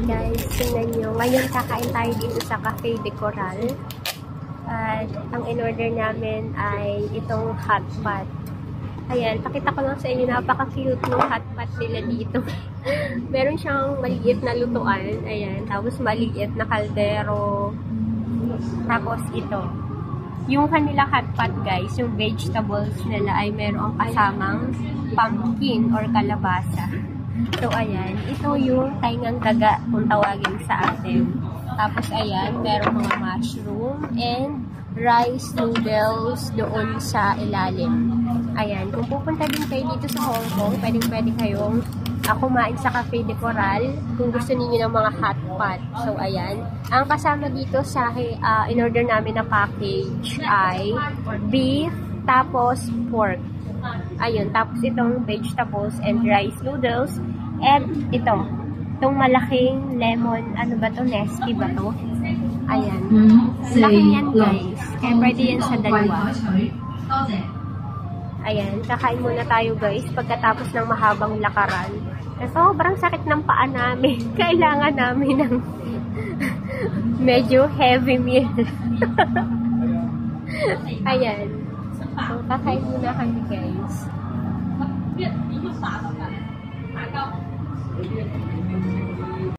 Guys, tingnan nyo. Ngayon kakain tayo dito sa Cafe de Coral. At ang in-order namin ay itong hot pot. Ayan, pakita ko lang sa inyo, napaka-cute ng hot pot nila dito. Meron siyang maliit na lutuan. Ayan, tapos maliit na kaldero. Tapos ito. Yung kanila hot pot guys, yung vegetables nila ay merong kasamang pumpkin or kalabasa. So, ayan. Ito yung taingang daga kung tawagin sa atin. Tapos, ayan. Merong mga mushroom and rice noodles doon sa ilalim. Ayan. Kung pupunta din kayo dito sa Hong Kong, pwede kayong kumain sa Cafe de Coral kung gusto niyo ng mga hot pot. So, ayan. Ang kasama dito sa in-order namin na package ay beef, tapos pork. Ayun, tapos itong vegetables and rice noodles. And ito, itong malaking lemon, ano ba to? Nesty ba to? Ayan. Laki yan guys. Kaya pwede yan sa dalawa. Ayan, kakain muna tayo guys pagkatapos ng mahabang lakaran. Kasi sobrang sakit ng paa namin. Kailangan namin ng medyo heavy meal. Ayan. So, kakain muna kami guys.